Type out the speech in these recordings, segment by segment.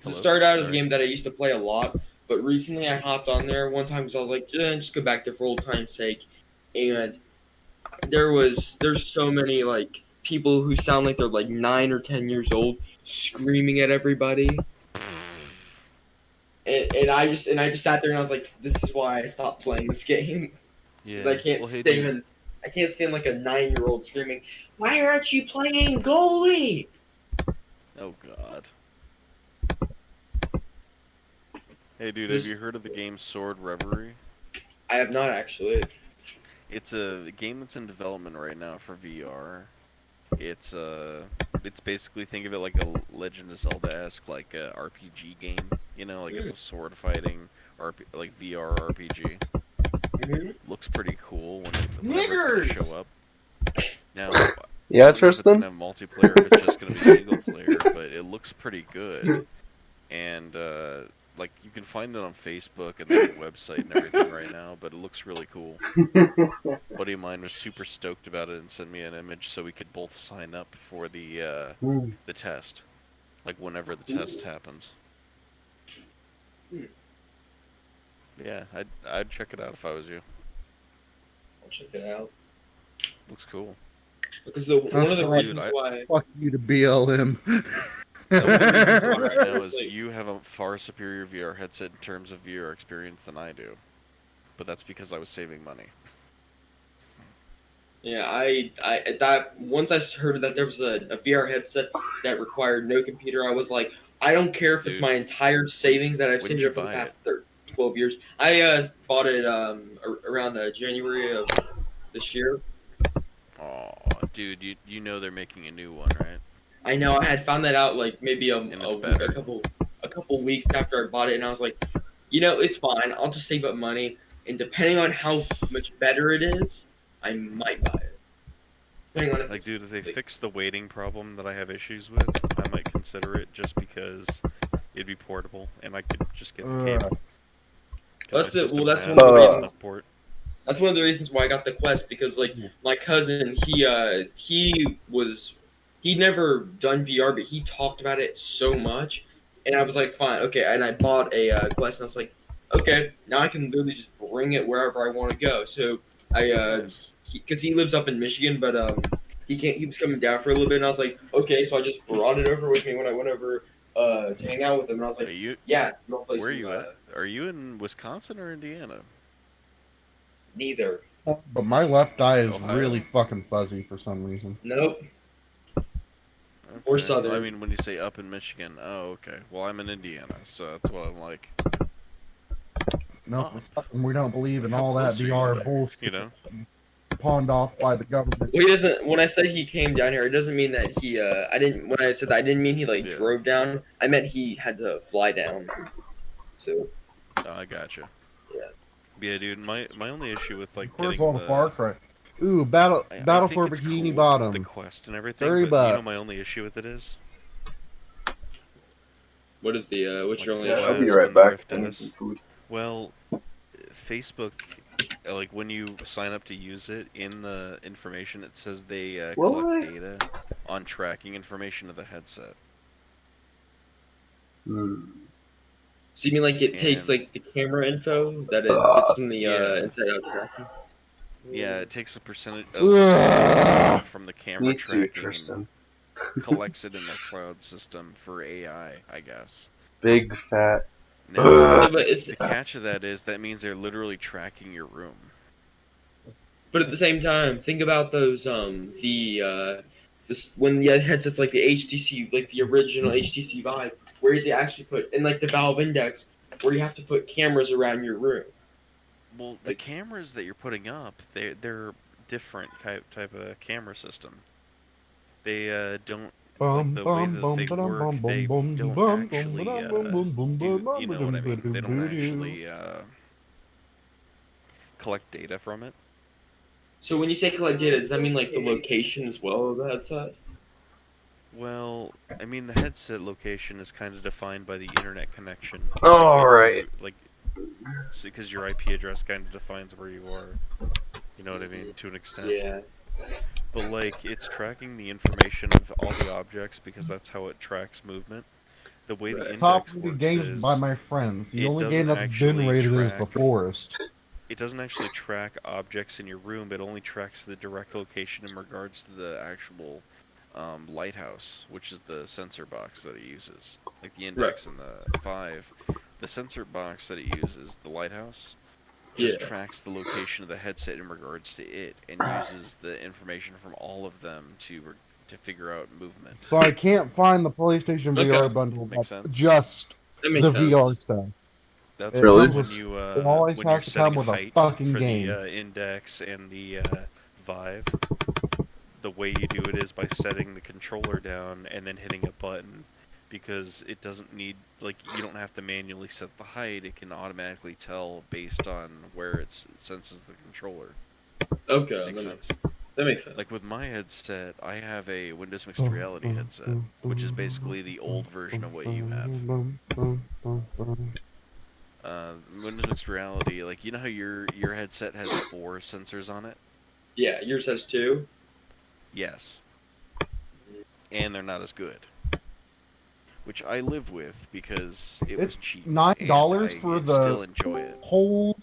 It Hello? started out as a Sorry. game that I used to play a lot, but recently I hopped on there one time because I was like, just go back there for old time's sake. And there's so many like people who sound like they're like 9 or 10 years old screaming at everybody. And I just sat there and I was like, this is why I stopped playing this game. Because Yeah. Well, hey, dude. I can't stand like a 9-year-old screaming, why aren't you playing goalie? Oh, God. Hey, dude, have you This heard of the game Sword Reverie? I have not actually. It's a game that's in development right now for VR. It's it's basically, think of it like a Legend of Zelda-esque like RPG game. You know, like it's a sword fighting like VR RPG. Mm-hmm. Looks pretty cool whenever it's gonna Niggers! show up. Now, I Yeah, don't know if it's Tristan? gonna have multiplayer, or if it's just gonna be single player, but it looks pretty good. And like you can find it on Facebook and there's a website and everything right now, but it looks really cool. A buddy of mine was super stoked about it and sent me an image so we could both sign up for the test, like whenever the test happens. Hmm. Yeah, I'd check it out if I was you. I'll check it out. Looks cool. Because one That's of the right. Dude, reasons why Fuck you to BLM. one of the reasons why all right I now is like, you have a far superior VR headset in terms of VR experience than I do, but that's because I was saving money. yeah, I at that once I heard that there was a VR headset that required no computer, I was like, I don't care if it's Dude, my entire savings that I've when did saved you up for the buy it? past 12 years. I bought it around January of this year. Oh, dude, you know they're making a new one, right? I know I had found that out like maybe And it's a better. couple weeks after I bought it, and I was like, it's fine. I'll just save up money, and depending on how much better it is, I might buy it. Depending on if Like, it's dude, if they like, fix the waiting problem that I have issues with, I might consider it just because it'd be portable and I could just get the cable. Because my system that's has one of a the Uh, reasons. USB port. That's one of the reasons why I got the Quest because like my cousin, he never done VR, but he talked about it so much, and I was like, fine, okay, and I bought a Quest, and I was like, okay, now I can literally just bring it wherever I want to go. So I Nice. because he lives up in Michigan, but he can't. He was coming down for a little bit, and I was like, okay, so I just brought it over with me when I went over to hang out with him, and I was Are like, you? yeah, you want to play Where are some you at? Are you in Wisconsin or Indiana? neither. But my left eye is really Ohio? fucking fuzzy for some reason. Nope. Or Okay. I Southern. mean, when you say up in Michigan, oh, okay. Well, I'm in Indiana, so that's why I'm like, No, oh, we don't believe in how all that close are you VR there? You bullshit know? pawned off by the government. Well, he doesn't. When I said he came down here, it doesn't mean that he. I didn't. When I said that, I didn't mean he like Yeah. drove down. I meant he had to fly down. So Oh, I gotcha. yeah. Yeah, dude. My only issue with like Of course, getting all the Far the Cry. Ooh, battle I battle think for it's Bikini cool, the Bottom. quest and everything, 30 but you know my bucks. only issue with it is? What is the? What's Like your the only yeah, I'll issue? be Quest right and the back. Rift I need some S. food. Well, Facebook, like when you sign up to use it, in the information it says they Will collect I? data on tracking information of the headset. Hmm. So you mean like it takes And like the camera info that it puts in the yeah, inside out tracking? yeah, it takes a percentage of data Ugh. from the camera Me too, tracking and Tristan. collects it in their cloud system for AI, I guess. Big fat. Now, Yeah, the but it's the catch of that is that means they're literally tracking your room. but at the same time, think about those this when you had headsets like the HTC, like the original HTC Vive, where you actually put in like the Valve Index, where you have to put cameras around your room. Well, the Like, cameras that you're putting up, they're different type of camera system. They don't like Bum the way bum that bum they ba-dum work. bum bum They bum don't bum bum actually ba-dum bum bum bum do. bum You know what I mean? They don't ba-dum-ba-dum-ba-dum-ba-dum. actually collect data from it. so when you say collect data, does that mean like the location as well of the headset? Well, I mean the headset location is kind of defined by the internet connection. Like All if right. you like, because your IP address kind of defines where you are. You know what I mean? To an extent. Yeah. But like it's tracking the information of all the objects because that's how it tracks movement. the way the Top index rated works games by is my friends. The it only game doesn't that's been actually rated is The track Forest. it doesn't actually track objects in your room. It only tracks the direct location in regards to the actual lighthouse, which is the sensor box that it uses. Like the Right. index and the 5, the sensor box that it uses, the lighthouse, Yeah. just tracks the location of the headset in regards to it, and uses the information from all of them to figure out movement. So I can't find the PlayStation VR Okay. bundle. Makes That's sense. just That the makes VR sense. stuff. That's It why Really? comes when with. you It always when you're has to come setting with a height fucking for game. the index and the Vive, the way you do it is by setting the controller down and then hitting a button, because it doesn't need, like, you don't have to manually set the height. It can automatically tell based on where it senses the controller. Okay, Makes sense? that makes sense. Like with my headset, I have a Windows Mixed Reality headset, which is basically the old version of what you have. Windows Mixed Reality, like, you know how your headset has 4 sensors on it? Yeah, yours has 2. Yes. And they're not as good. Which I live with because it was It's cheap, and $9 I for still the enjoy it. whole.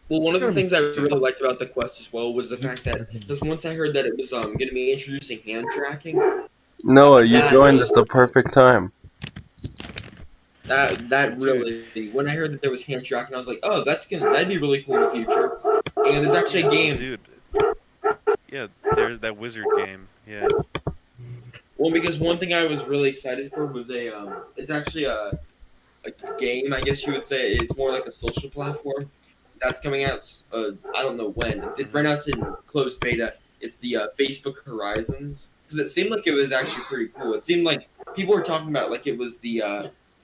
Well, one It's of the gonna be things I really 60. liked about the Quest as well was the fact that, because once I heard that it was going to be introducing hand tracking, Noah, you that joined at just the perfect time. that Dude. really, when I heard that there was hand tracking, I was like, oh, that'd be really cool in the future. And there's actually a game. Dude. Yeah, there's that wizard game. Yeah. Well, because one thing I was really excited for was it's actually a game, I guess you would say. It's more like a social platform that's coming out. I don't know when. Right now it's in closed beta. It's the Facebook Horizons, because it seemed like it was actually pretty cool. It seemed like people were talking about it like it was the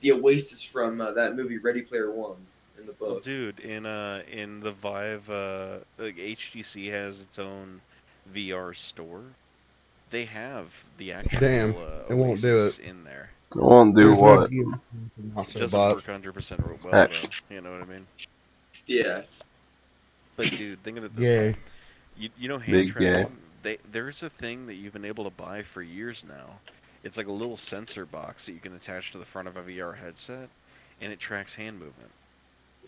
Oasis from that movie Ready Player One in the Well, book. dude, in the Vive, like HTC has its own VR store. They have the Damn, actual it won't do Oasis it. in there. I won't do There's no what? game. It doesn't work 100% well, Heck. though. You know what I mean? Yeah. But dude, think of it this way. Yay. You know hand Big gay. tracking? There's a thing that you've been able to buy for years now. It's like a little sensor box that you can attach to the front of a VR headset, and it tracks hand movement.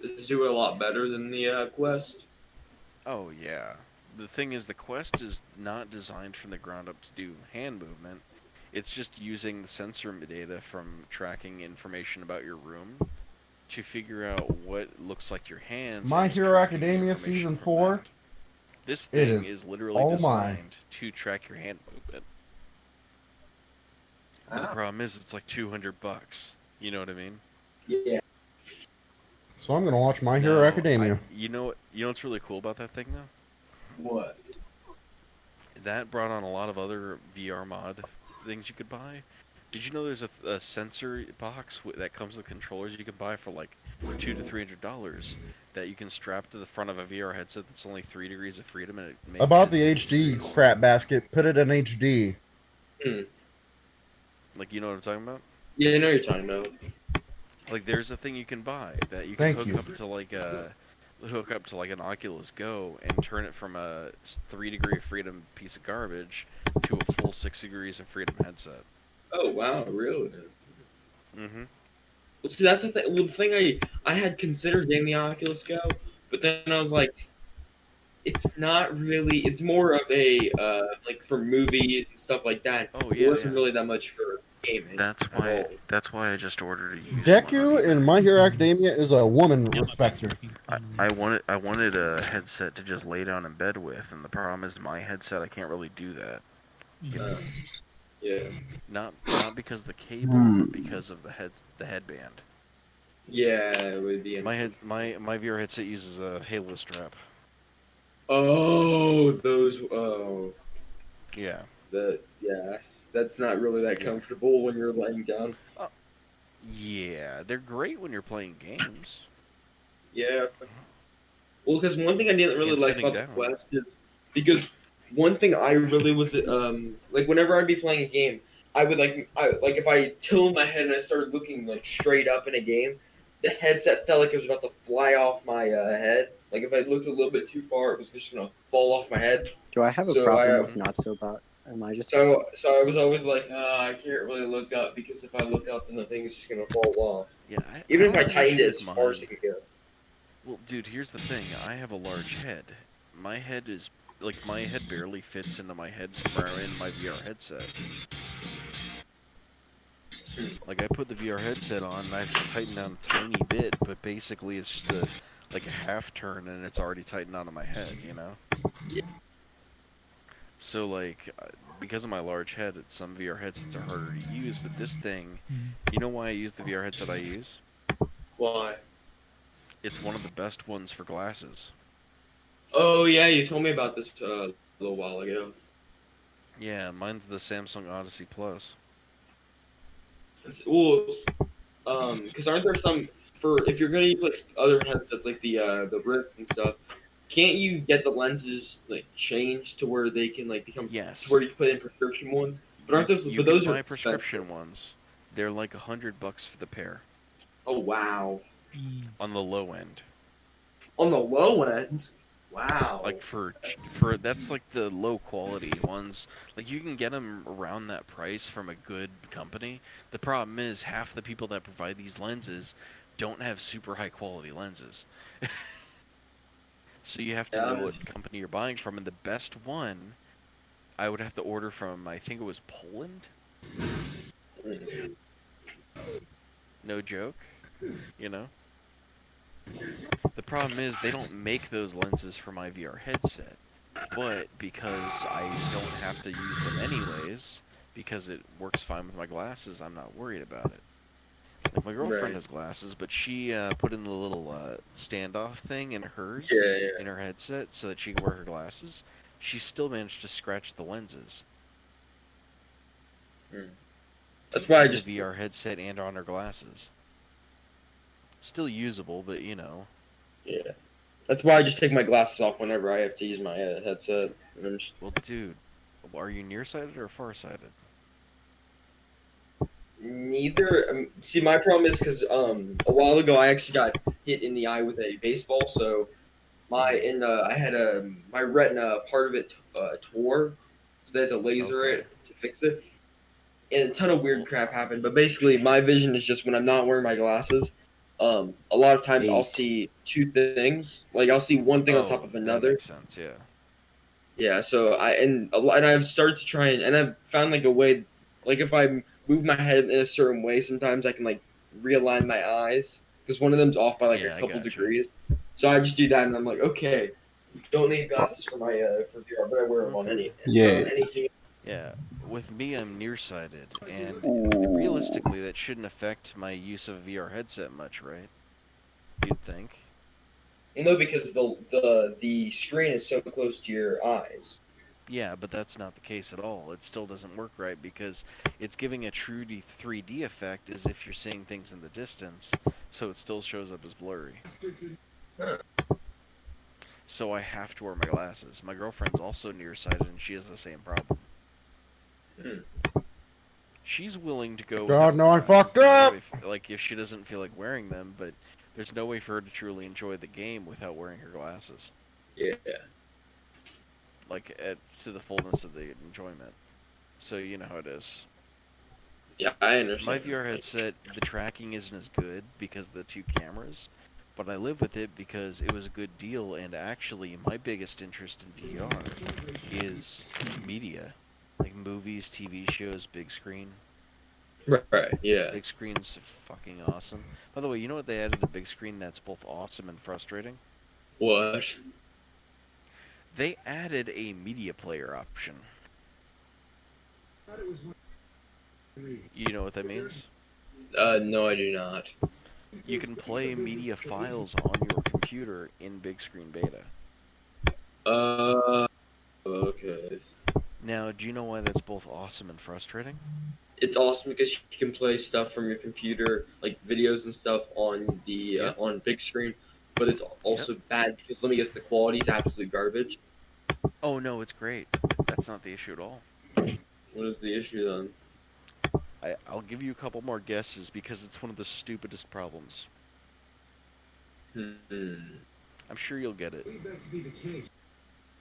This is doing a lot better than the Quest. Oh yeah. The thing is, the Quest is not designed from the ground up to do hand movement. It's just using the sensor data from tracking information about your room to figure out what looks like your hands, My and is Hero tracking the Academia information Season from 4. that. This It thing is is literally all mine. designed to track your hand movement. But the Ah. problem is, it's like $200. You know what I mean? Yeah. So I'm gonna watch My Hero Now, Academia. you know what's really cool about that thing though? What? That brought on a lot of other VR mod things you could buy. Did you know there's a sensor box that comes with controllers you can buy for like $200 to $300 that you can strap to the front of a VR headset that's only 3 degrees of freedom, and it makes About it the 6 HD degrees. crap basket, put it in HD. Like, you know what I'm talking about? Yeah, I know what you're talking about. Like, there's a thing you can buy that you can Thank hook you. up to like an Oculus Go and turn it from a 3 degree of freedom piece of garbage to a full 6 degrees of freedom headset. Oh wow, really? Mm-hmm. Well, see, that's the thing. Well, the thing I had considered getting the Oculus Go, but then I was like, it's not really. It's more of a like for movies and stuff like that. Oh It yeah, wasn't yeah. really that much for gaming at all. That's why I just ordered a used one on Deku in eBay. My Hero Academia is a woman respecter. I wanted a headset to just lay down in bed with, and the problem is my headset, I can't really do that. Yeah, Not because of the cable, but Hmm. because of the headband. yeah, it would be. My VR headset uses a Halo strap. Oh, those. Oh, Yeah. yeah. That's not really that Yeah. comfortable when you're laying down. Yeah, they're great when you're playing games. Yeah. Well, because one thing I didn't really And like sitting about the down. Quest is because one thing I really was like whenever I'd be playing a game, I would like if I tilted my head and I started looking like straight up in a game, the headset felt like it was about to fly off my head. Like if I looked a little bit too far, it was just gonna fall off my head. Do I have a So I problem have with not so bot? Am I just? So I was always like, I can't really look up because if I look up, then the thing is just gonna fall off. Yeah, I Even don't if I have tightened it issues as with far as mine. it could go. Well, dude, here's the thing. I have a large head. My head is like my head barely fits into my head or in my VR headset. Like I put the VR headset on and I have to tighten down a tiny bit, but basically it's just like a half turn and it's already tightened onto my head, you know? Yeah. So like because of my large head, some VR headsets are harder to use, but this thing, you know why I use the VR headset I use? Why? It's one of the best ones for glasses. Oh yeah, you told me about this a little while ago. Yeah, mine's the Samsung Odyssey Plus. It's, well, because aren't there some for if you're gonna use like other headsets like the Rift and stuff? Can't you get the lenses like changed to where they can like become to Yes. where you can put in prescription ones? But aren't those? You But can those are buy expensive. prescription ones. They're like $100 for the pair Oh wow! on the low end. On the low end, wow. Like for that's like the low quality ones. Like you can get them around that price from a good company. The problem is half the people that provide these lenses don't have super high quality lenses. So you have to know Yeah, what company you're buying from, and the best one I would have to order from, I think it was Poland. No joke, you know. The problem is they don't make those lenses for my VR headset. But because I don't have to use them anyways, because it works fine with my glasses, I'm not worried about it. Like my girlfriend right. has glasses, but she put in the little standoff thing in hers, Yeah, in her headset, so that she can wear her glasses. She still managed to scratch the lenses yeah. That's why I in the just VR headset and on her glasses. Still usable, but you know. yeah. That's why I just take my glasses off whenever I have to use my headset. And I'm just, Well, dude, are you nearsighted or farsighted? neither. See, my problem is because a while ago I actually got hit in the eye with a baseball, so I had my retina part of it tore, so they had to laser Okay. it to fix it, and a ton of weird Well, crap happened. But basically, my vision is just when I'm not wearing my glasses. A lot of times I'll 8. see two things, like I'll see one thing on top oh, of that another. makes sense. Yeah. Yeah, so and I've started to try and I've found like a way, like if I move my head in a certain way, sometimes I can like realign my eyes because one of them's off by like a Yeah, I couple gotcha. degrees. So I just do that, and I'm like, okay, don't need glasses for my for VR, but I wear them on Okay. Yeah. anything. Yeah, with me, I'm nearsighted, and Ooh. realistically, that shouldn't affect my use of a VR headset much, right? You'd think. No, because the screen is so close to your eyes. Yeah, but that's not the case at all. It still doesn't work right because it's giving a true 3D effect as if you're seeing things in the distance, so it still shows up as blurry. Huh. So I have to wear my glasses. My girlfriend's also nearsighted, and she has the same problem. Hmm. She's willing to go God, without no, I glasses, fucked though, up. if she doesn't feel like wearing them, but there's no way for her to truly enjoy the game without wearing her glasses, Yeah, like to the fullness of the enjoyment. So you know how it is. yeah, I My understand. VR headset, the tracking isn't as good because of the two cameras, but I live with it because it was a good deal, and actually, my biggest interest in VR is media, like movies, TV shows, big screen. Right, yeah. Big screen's fucking awesome. By the way, you know what they added to big screen that's both awesome and frustrating? What? They added a media player option. You know what that means? No, I do not. You can play media files on your computer in big screen beta. Okay. Now, do you know why that's both awesome and frustrating? It's awesome because you can play stuff from your computer, like videos and stuff, on the Yep, on big screen. But it's yep. also bad because let me guess, the quality is absolute garbage. Oh no, it's great. That's not the issue at all. What is the issue then? I'll give you a couple more guesses because it's one of the stupidest problems. Hmm. I'm sure you'll get it.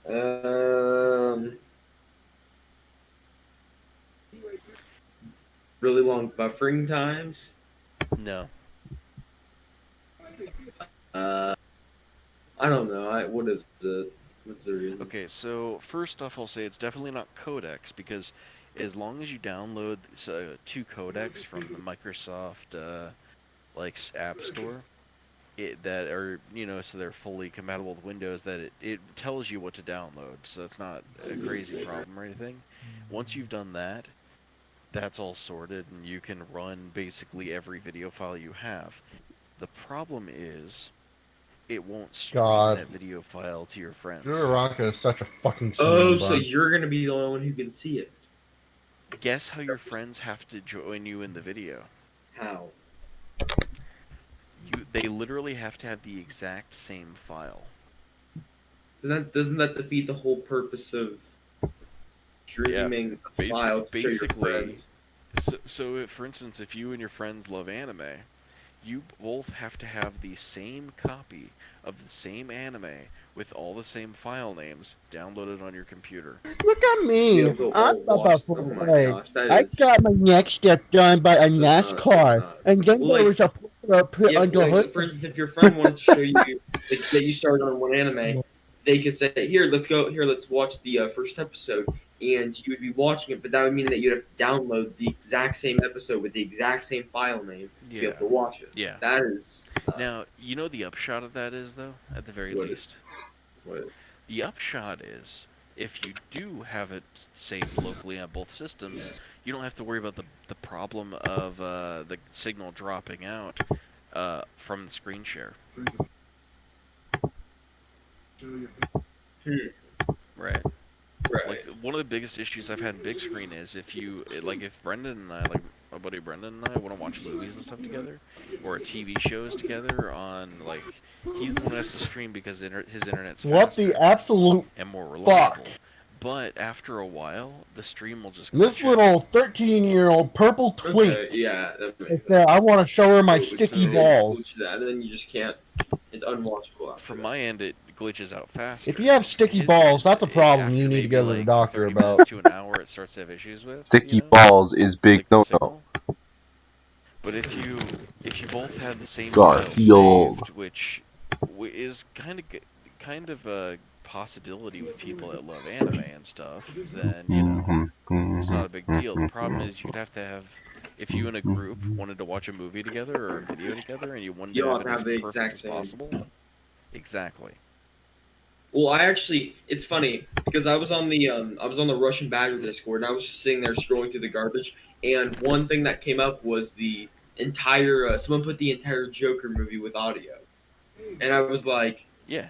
Um. really long buffering times. No. Uh, I don't know. What is it? What's the reason? Okay, so first off, I'll say it's definitely not codecs because as long as you download two codecs from the Microsoft App Store, that are so they're fully compatible with Windows, that it tells you what to download. So that's not a crazy problem or anything. Once you've done that, that's all sorted, and you can run basically every video file you have. The problem is it won't stream God. that video file to your friends. Juraraka is such a fucking Oh, cinnamon so bun. you're gonna be the only one who can see it. Guess how your friends have to join you in the video? How? They literally have to have the exact same file. So doesn't that defeat the whole purpose of streaming a file to show your Basically, friends? so if, for instance, if you and your friends love anime, you both have to have the same copy of the same anime with all the same file names downloaded on your computer. Look at To be me. able to I'm all watch. about to Oh my play. gosh, that I is. got my next step done by a That's NASCAR. not. And then Well, there was a put Yeah, under hood. for instance, if your friend wanted to show you, like, get you started on one anime, they could say, "Here, let's watch the first episode," and you would be watching it. But that would mean that you'd have to download the exact same episode with the exact same file name to be able to watch it. Yeah. That is. Now, you know the upshot of that is, though, at the very What least. What? The upshot is, if you do have it saved locally on both systems, you don't have to worry about the problem of the signal dropping out from the screen share. Right. Right. Like, one of the biggest issues I've had in big screen is if Brendan and I, like my buddy Brendan and I, want to watch movies and stuff together, or TV shows together on, he's the one who has to stream because his internet's faster. What the absolute and more reliable. fuck? But after a while, the stream will just glitch This out. little 13-year-old purple twink. Okay, yeah. That makes It said, I want to show her my sticky so- balls. That, and then you just can't. It's unwatchable. After From that. my end, it glitches out faster. If you have sticky His balls, end, that's a problem after you need to maybe, go to the like, doctor 30 about. minutes to an hour, it starts to have issues with. Sticky balls is big like the no no. signal. But if you both have the same Garfield. file saved, which is kind of a possibility with people that love anime and stuff, then it's not a big deal. The problem is you'd have to have, if you in a group wanted to watch a movie together or a video together, and you wanted to have it as the perfect exact as same. possible. Exactly. Well, it's funny because I was on the Russian Badger Discord, and I was just sitting there scrolling through the garbage, and one thing that came up was the entire someone put the entire Joker movie with audio, and I was like, Yeah.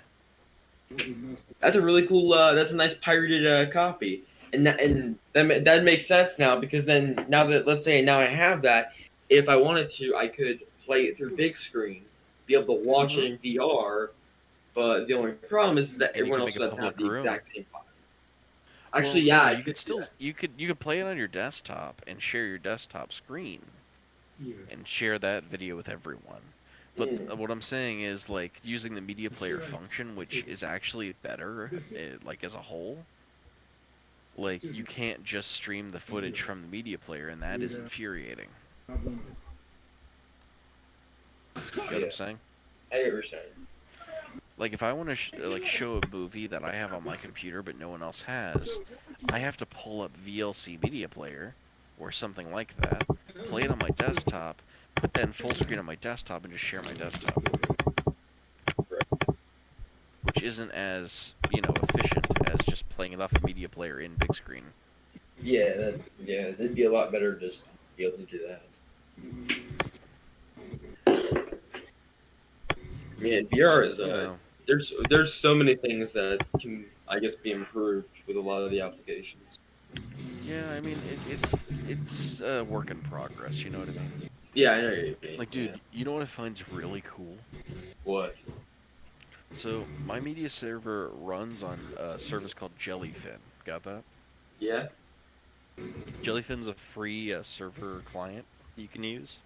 that's a really cool, that's a nice pirated copy, and that makes sense now, because then now that, let's say now I have that, if I wanted to, I could play it through big screen, be able to watch it in VR. But the only problem is that And you everyone can else make a doesn't have public the room. exact same file. Actually, Well, yeah, no, I you could do still that. you could play it on your desktop and share your desktop screen and share that video with everyone. But what I'm saying is, like, using the media player function, which is actually better, like, as a whole. Like, you can't just stream the footage from the media player, and that is infuriating. You know what I'm saying? I get what you're saying. Like, if I want to show a movie that I have on my computer but no one else has, I have to pull up VLC Media Player or something like that, play it on my desktop, put that in full screen on my desktop, and just share my desktop. Which isn't as, efficient as just playing it off a media player in big screen. Yeah, that'd be a lot better to just be able to do that. Man, VR is there's so many things that can, I guess, be improved with a lot of the applications. Yeah, I mean, it's a work in progress, you know what I mean? Yeah, I know what you mean. Like, dude, you know what I find's really cool? What? So, my media server runs on a service called Jellyfin. Got that? Yeah. Jellyfin's a free server client you can use.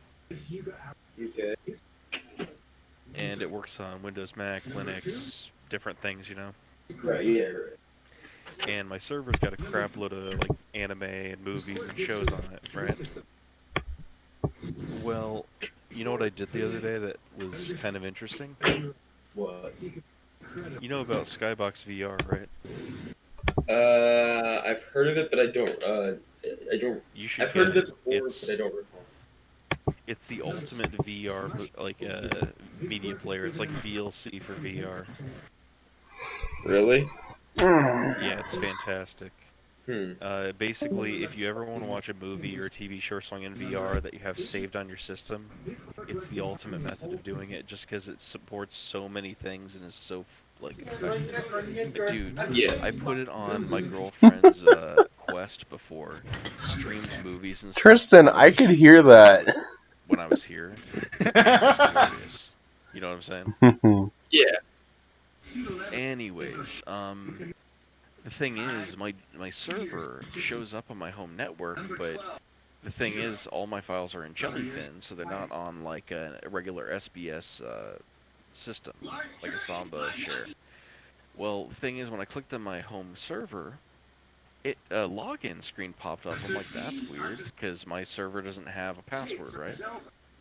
Okay. And it works on Windows, Mac, Linux, different things, Right. Yeah. Right. And my server's got a crap load of, like, anime and movies and shows on it, right? Well, you know what I did the other day that was kind of interesting? What? You know about Skybox VR, right? I've heard of it, but I don't. I don't. You should I've heard get of it it. before, but I don't recall. It's the ultimate VR media player. It's like VLC for VR. Really? Yeah, it's fantastic. Hmm. Basically, if you ever want to watch a movie or a TV show or something in VR that you have saved on your system, it's the ultimate method of doing it just because it supports so many things and is so effective. Like, dude, Yeah. I put it on my girlfriend's Quest before, streamed movies and stuff Tristan, when I I was could hear that. when I was here. It was glorious. You know what I'm saying? Yeah. Anyways, the thing is, my server shows up on my home network, but the thing is, all my files are in Jellyfin, so they're not on like a regular SBS system, like a Samba share. Well, the thing is, when I clicked on my home server, a login screen popped up. I'm like, that's weird, because my server doesn't have a password, right?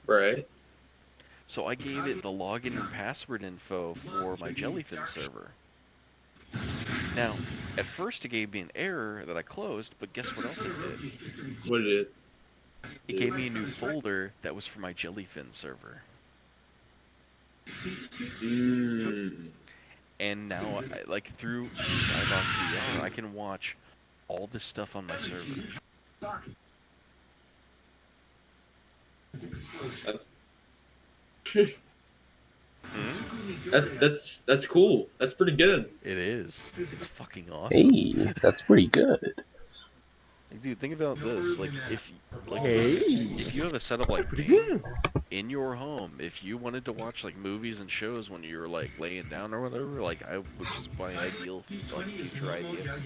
Right. So I gave it the login and password info for my Jellyfin server. Now, at first it gave me an error that I closed, but guess what else it did? What did it? It gave me a new folder that was for my Jellyfin server. Mmm. And now, like through Skybox VR, I can watch all this stuff on my server. That's Hmm? that's cool. That's pretty good. It is. It's fucking awesome. Hey, that's pretty good. Like, dude, think about this. Hey. If you have a setup like Pretty me good. in your home, if you wanted to watch like movies and shows when you're like laying down or whatever, which is my ideal future idea,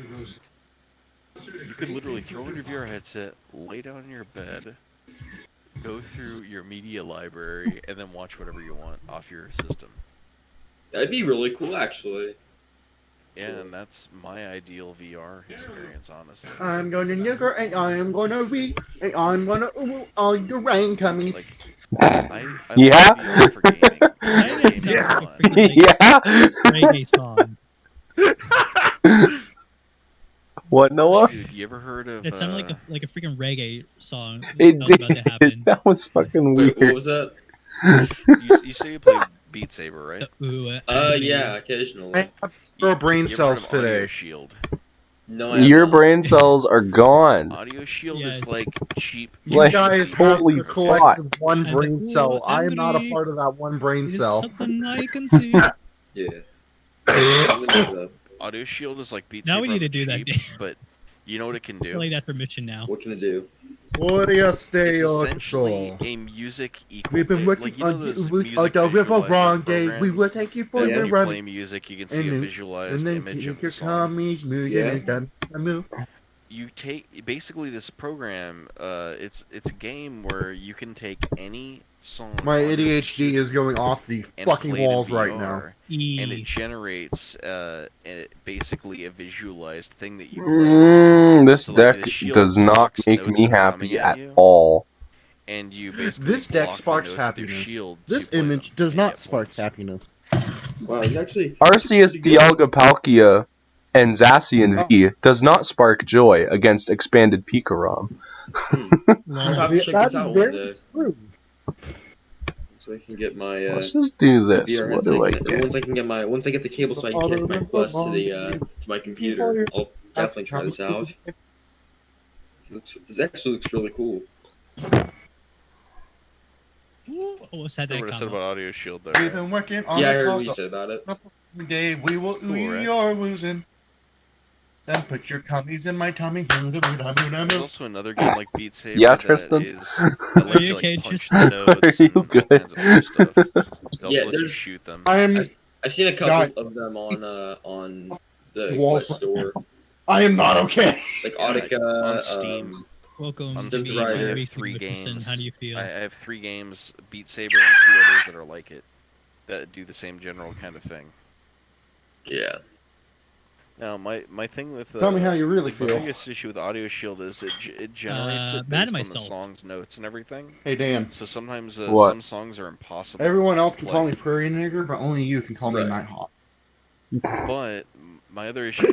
you could literally throw in your VR headset, lay down in your bed, go through your media library, and then watch whatever you want off your system. That'd be really cool, actually. Yeah, and that's my ideal VR experience, honestly. I'm gonna nigger and I'm gonna read and I'm gonna ooh all your rain tummies. Like, I Yeah? love VR for gaming. Why VR did it gaming sound is like a fun. freaking like reggae song? What, Noah? Dude, you ever heard of? It sounded like a freaking reggae song. It that was about to did. happen. That was fucking Wait, what weird. was that? You say you play Beat Saber, right? Yeah, occasionally. I have zero brain You ever heard cells of today. Audio Shield? No, I have Your not. brain cells are gone. Audio Shield Yeah. is like cheap. You Like, guys have holy a collective one I'm brain like, cell. "Ooh, I am not a angry. part of that one brain It's cell. something I can see. Yeah. I'm gonna look it up. Audio Shield is like Beat Now Saber we need to on the do that cheap, game. but you know what it can I do? feel like that's permission now. What can it do? What do you stay It's on essentially soul? a music We've been working like, you know on those the music river visualizer wrong day. We will programs take you for that Yeah. the when you run. play music you can see a And visualized then image of your the song. commies moving Yeah. and done a move. You take basically this program. It's a game where you can take any song. My on your ADHD computer is going off the and fucking play it in walls right now. VR, and it generates basically a visualized thing that you play. This So deck the shield does not blocks make notes me that are coming happy at at you, all. and you basically This deck block the sparks notes with your happiness. shield This to play image them, does and you not get spark points. happiness. Wow, it's actually Arceus pretty good. Dialga Palkia and Zacian V does not spark joy against expanded Pikarom. I'll have to check That this is out one very day, true. so I can get my Let's just do this. VR What do I headset. get? Once I get the cable, so I can connect my Quest to my computer. I'll definitely try this out. This actually looks really cool. What's that? Remember what I said about Audio Shield there, We've right? been working on Yeah, I the heard what cost you said about it. every day. We will ooh Cool, right? your woozin'. Then put your cummies in my tummy. There's also another game like Beat Saber Yeah, that Tristan? that lets you okay, like punch Tristan? the notes Are you and all good? kinds of other stuff. It also Yeah, lets you there's- shoot them. I've seen a couple Guys, of them on the Walls- Quest store, I am not okay. like Yeah, Audica, on Steam. Welcome On to Steam Steam, I Rider. have Everything 3 with Tristan. games. How do you feel? I have 3 games, Beat Saber and 2 others that are like it, that do the same general kind of thing. Yeah. Now, my thing with Tell me how you really my feel. biggest issue with Audio Shield is it generates it Mad at based on the myself. song's notes and everything. Hey, Dan. So sometimes What? some songs are impossible. Everyone else to can play. call me Prairie Nigger, but only you can call me Right. Nighthawk. But my other issue,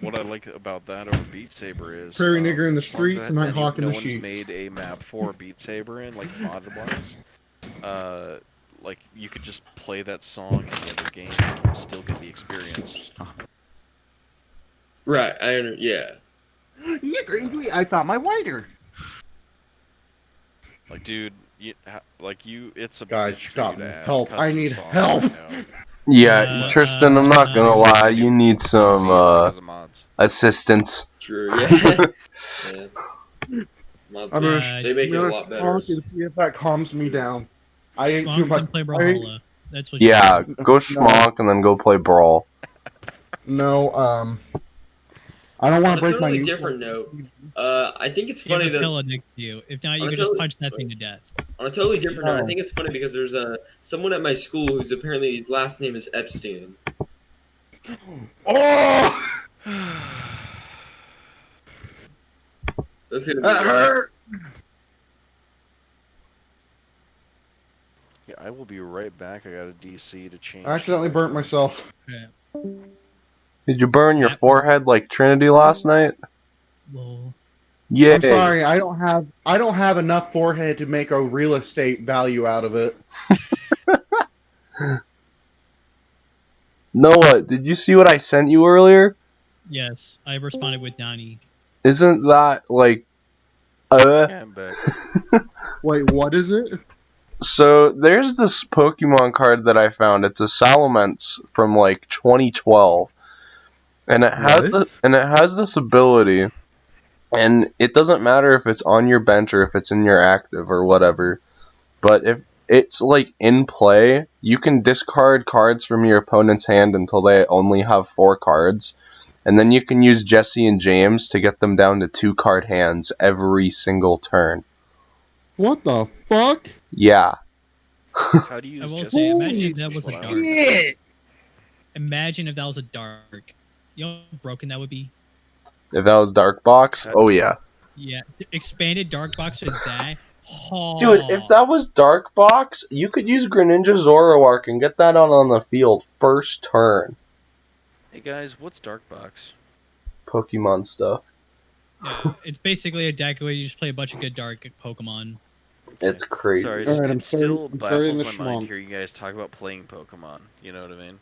what I like about that over Beat Saber is Prairie Nigger in the songs streets, that Nighthawk in no the one's sheets. made a map for Beat Saber in, like modded wise. Like you could just play that song in the other game and you'll still get the experience. Right. Yeah. I found my whiter. Like, dude, it's a Guys, bitch for stop you to me. add Help. custom I need songs help. right now. Yeah, Tristan, I'm not gonna Reason why lie, they do you need some PC is because of mods. assistance. True. Yeah. Yeah. Mods, I'm gonna, they make it a lot better. and see if that calms me down. I ate too Schmonk much. and play I ate, Brawlhalla. That's what you Yeah, do. go schmonk and then go play Brawl. no, I don't want On to a break my totally news. different note, I think it's You have funny a that pillow next to you. If not, you On a could just totally- punch that thing to death. on a totally different note, I No. think it's funny because there's someone at my school who's apparently his last name is Epstein. Oh, That's gonna be that hurt. Yeah, I will be right back. I got a DC to change. I accidentally burnt myself. Yeah. Did you burn your Yep. forehead like Trinity last night? Well, Yay. I'm sorry, I don't have enough forehead to make a real estate value out of it. Noah, did you see what I sent you earlier? yes, I responded with Nani. Isn't that like Yeah, I'm back. Wait, what is it? So there's this Pokemon card that I found. It's a Salamence from like 2012. And it has this ability, and it doesn't matter if it's on your bench or if it's in your active or whatever. But if it's like in play, you can discard cards from your opponent's hand until they only have 4 cards. And then you can use Jesse and James to get them down to 2 card hands every single turn. What the fuck? Yeah. How do you I use will Jesse? say, and imagine James if that is was a what I dark. learned. Yeah. Imagine if that was a dark. You know how broken that would be? If that was Dark Box, oh yeah. Yeah. Expanded dark box with that. Oh. Dude, if that was Dark Box, you could use Greninja Zoroark and get that out on the field first turn. Hey guys, what's Dark Box? Pokemon stuff. Yeah, it's basically a deck where you just play a bunch of good dark Pokemon. It's crazy. Sorry, Alright, I'm it still starting- I'm starting baffles the my mind schmonk. hearing you guys talk about playing Pokemon. You know what I mean?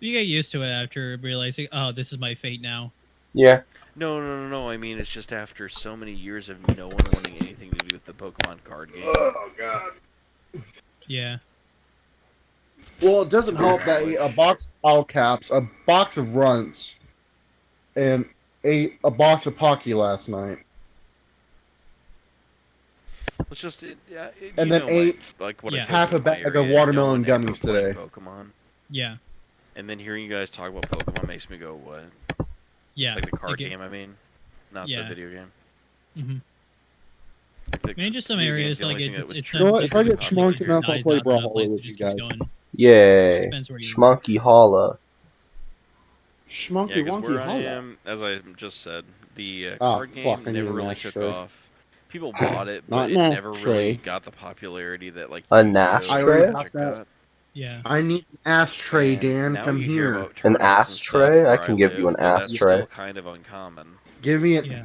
You get used to it after realizing, oh, this is my fate now. Yeah. No. I mean, it's just after so many years of no one wanting anything to do with the Pokemon card game. Oh god. Yeah. Well, it doesn't help that a box of all caps, a box of runts, and a box of Pocky last night. Let's just, And you then know ate like what I Yeah. told half you a in my bag of area, watermelon no one ever gummies played today. Pokemon. Yeah. And then hearing you guys talk about Pokemon makes me go, what? Yeah. Like the card Like it- game, I mean? Not Yeah. the video game. Mm-hmm. Like the I mean, just some video game's areas the like only thing that it's was it's You know what, if I get it's schmonked your enough, I'll size, play not the Brawlhalla place, it with just you keeps guys. going. Yay. Depends where you are. Schmunky Holla. Schmunky Yeah, because wonky where I holla. am, as I just said, the Ah, card fuck, game I need never an really took ashtray. off. People bought it, Not but it an never ashtray. really got the popularity that like A Yu-Gi-Oh! ashtray? and Magic I already got. Yeah. I need an ashtray, And Dan. now Come you hear here. about An tournaments and stuff ashtray? I where can give you live, an but that's ashtray. still kind of uncommon. Give me Yeah.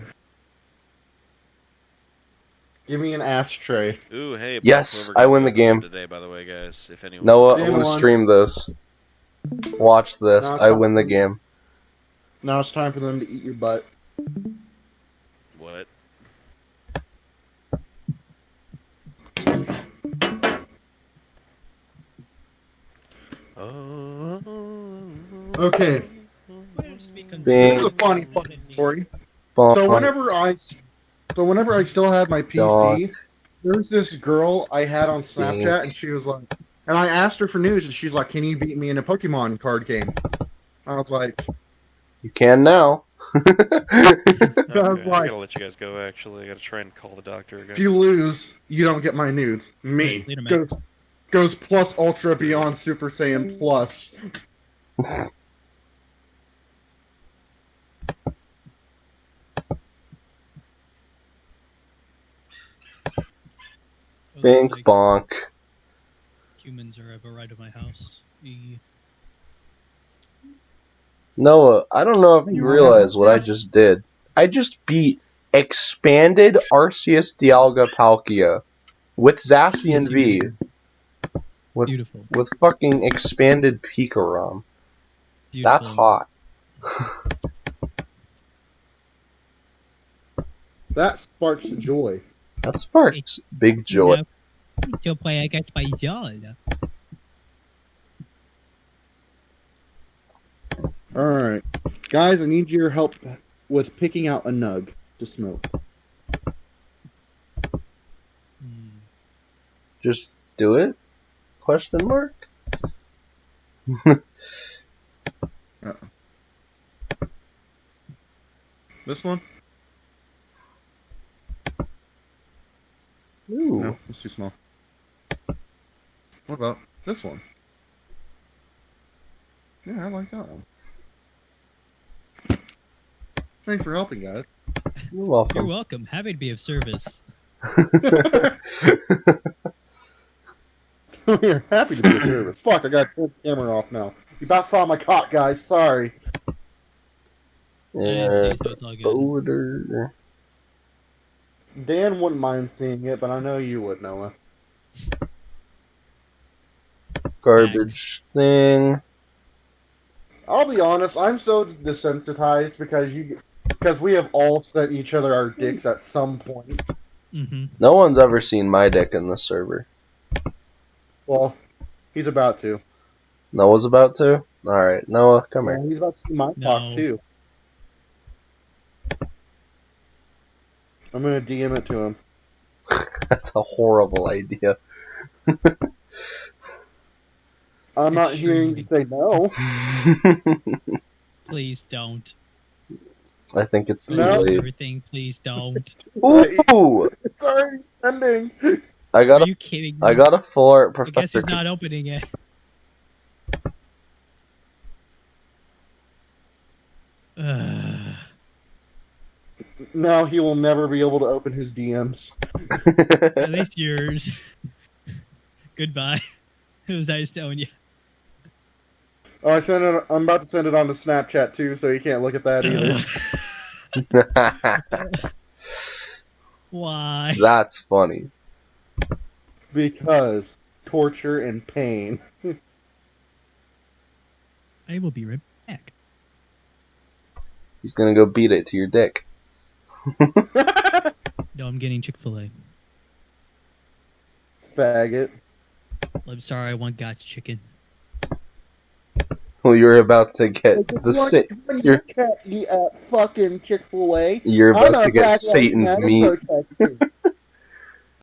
an ashtray. Ooh, hey, Bob Yes, Clover I got a win new the game. episode today, by the way, guys. If anyone Noah, Dan I'm gonna won. stream this. Watch this. No, it's I not. win the game. Now it's time for them to eat your butt. What? Oh. Okay, Bing. this is a funny fucking story. So whenever I still had my PC, there was this girl I had on Snapchat, and she was like, and I asked her for news, and she's like, "Can you beat me in a Pokemon card game?" I was like, You can now. Okay, I like- gotta let you guys go, actually. I gotta try and call the doctor "If again. you lose, you don't get my nudes." Me Later, man. goes plus Ultra Beyond Super Saiyan Plus. Bink like, bonk. humans are ever right at my house. Noah, I don't know if you realize what I just did. I just beat expanded Arceus Dialga Palkia with Zacian V. Beautiful. With fucking expanded Pikarom. Beautiful. That's hot. That sparks joy. That sparks big joy. To play against my Zelda. Alright. Guys, I need your help with picking out a nug to smoke. Just do it? Question mark? This one? Ooh. No, it's too small. What about this one? Yeah, I like that one. Thanks for helping, guys. You're welcome. You're welcome. Happy to be of service. We're happy to be of service. Fuck, I got to turn the camera off now. You about saw my cock, guys. Sorry. Yeah, so it's all good. Odor. Dan wouldn't mind seeing it, but I know you would, Noah. Garbage thing. I'll be honest, I'm so desensitized because we have all sent each other our dicks at some point. Mm-hmm. No one's ever seen my dick in this server. Well, he's about to. Noah's about to? Alright, Noah, come here. He's about to see my cock, too. I'm gonna DM it to him. That's a horrible idea. I'm not hearing you say no. Please don't. I think it's too No. late. Everything, please don't. Ooh! It's already sending. Are you kidding me? I got a full art I guess Professor. he's not opening it. Now he will never be able to open his DMs. At least yours. Goodbye. It was nice knowing you. Oh, I'm about to send it on to Snapchat too, so you can't look at that either. Why? That's funny. Because torture and pain. I will be right back. He's gonna go beat it to your dick. No, I'm getting Chick-fil-A. Faggot. I'm sorry, I want gotcha chicken. Well, you're about to get the You're at fucking Chick-fil-A. You're about to get Satan's meat.